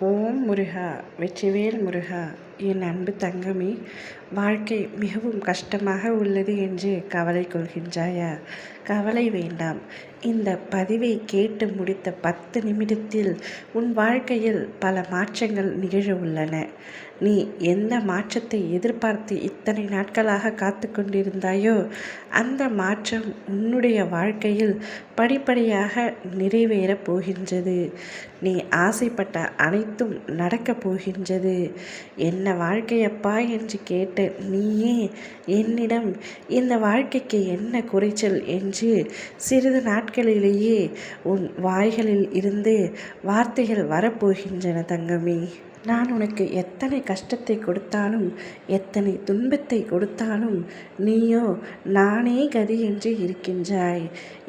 ஓம் முருகா, வெற்றிவேல் முருகா. என் அன்பு தங்கமே, வாழ்க்கை மிகவும் கஷ்டமாக உள்ளது என்று கவலை கொள்கின்றாயா? கவலை வேண்டாம். இந்த பதிவை கேட்டு முடித்த 10 நிமிடத்தில் உன் வாழ்க்கையில் பல மாற்றங்கள் நிகழ உள்ளன. நீ எந்த மாற்றத்தை எதிர்பார்த்து இத்தனை நாட்களாக காத்து கொண்டிருந்தாயோ அந்த மாற்றம் உன்னுடைய வாழ்க்கையில் படிப்படியாக நிறைவேறப் போகின்றது. நீ ஆசைப்பட்ட அனைத்தும் நடக்கப் போகின்றது. என்ன வாழ்க்கையப்பா என்று கேட்ட நீயே என்னிடம் இந்த வாழ்க்கைக்கு என்ன குறைச்சல் என்று சிறிது நாட்களிலேயே உன் வாய்களில் இருந்து வார்த்தைகள் வரப்போகின்றன தங்கமே. நான் உனக்கு எத்தனை கஷ்டத்தை கொடுத்தாலும் எத்தனை துன்பத்தை கொடுத்தாலும் நீயோ நானே கதி என்று இருக்கின்றாய்.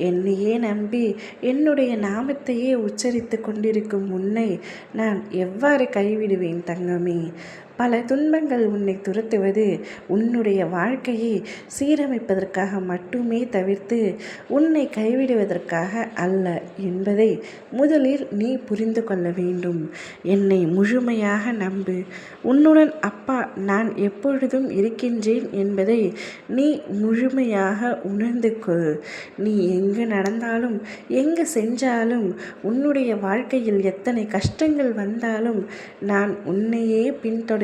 என்னையே நம்பி என்னுடைய நாமத்தையே உச்சரித்து கொண்டிருக்கும் உன்னை நான் எவ்வாறு கைவிடுவேன் தங்கமே? பல துன்பங்கள் உன்னை துரத்துவது உன்னுடைய வாழ்க்கையை சீரமைப்பதற்காக மட்டுமே தவிர்த்து உன்னை கைவிடுவதற்காக அல்ல என்பதை முதலில் நீ புரிந்து கொள்ள வேண்டும். என்னை முழுமையாக நம்பு. உன்னுடன் அப்பா நான் எப்பொழுதும் இருக்கின்றேன் என்பதை நீ முழுமையாக உணர்ந்து கொள். நீ எங்கு நடந்தாலும் எங்கு சென்றாலும் உன்னுடைய வாழ்க்கையில் எத்தனை கஷ்டங்கள் வந்தாலும் நான் உன்னையே பின்தொடர்கின்றேன்.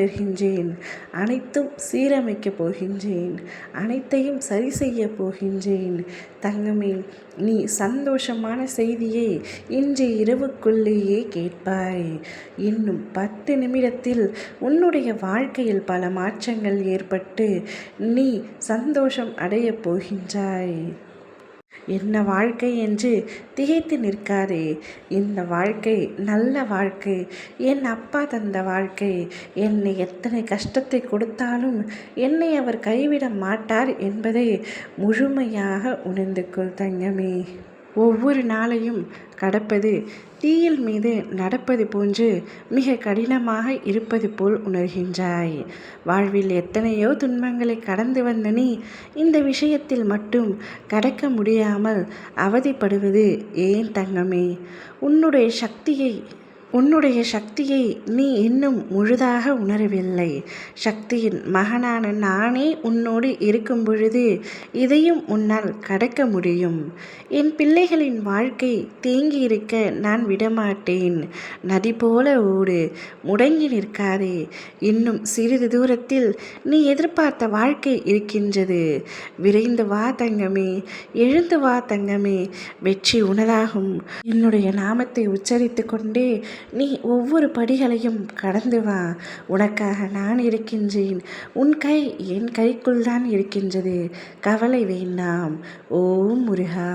அனைத்தும் சீரமைக்கப் போகின்றேன். அனைத்தையும் சரி செய்ய போகின்றேன். தங்கமே, நீ சந்தோஷமான செய்தியை இன்று இரவுக்குள்ளேயே கேட்பாய். இன்னும் 10 நிமிடத்தில் உன்னுடைய வாழ்க்கையில் பல மாற்றங்கள் ஏற்பட்டு நீ சந்தோஷம் அடையப் போகின்றாய். என்ன வாழ்க்கை என்று திகைத்து நிற்காதே. இந்த வாழ்க்கை நல்ல வாழ்க்கை. என் அப்பா தந்த வாழ்க்கை. என்னை எத்தனை கஷ்டத்தை கொடுத்தாலும் என்னை அவர் கைவிட மாட்டார் என்பதை முழுமையாக உணர்ந்து கொள் தங்கமே. ஒவ்வொரு நாளையும் கடப்பது தீயில் மீது நடப்பது போன்று மிக கடினமாக இருப்பது போல் உணர்கின்றாய். வாழ்வில் எத்தனையோ துன்பங்களை கடந்து வந்த நீ இந்த விஷயத்தில் மட்டும் கடக்க முடியாமல் அவதிப்படுவது ஏன் தங்கமே? உன்னுடைய சக்தியை நீ இன்னும் முழுதாக உணரவில்லை. சக்தியின் மகனான நானே உன்னோடு இருக்கும் பொழுது இதையும் உன்னால் கடக்க முடியும். என் பிள்ளைகளின் வாழ்க்கை தேங்கி இருக்க நான் விடமாட்டேன். நதி போல ஓடு, முடங்கி நிற்காதே. இன்னும் சிறிது தூரத்தில் நீ எதிர்பார்த்த வாழ்க்கை இருக்கின்றது. விரைந்து வா தங்கமே, எழுந்து வா தங்கமே. வெற்றி உனதாகும். என்னுடைய நாமத்தை உச்சரித்து கொண்டே நீ ஒவ்வொரு படிகளையும் கடந்து வா. உனக்காக நான் இருக்கின்றேன். உன் கை என் கைக்குள் தான் இருக்கின்றது. கவலை வேண்டாம். ஓம் முருகா.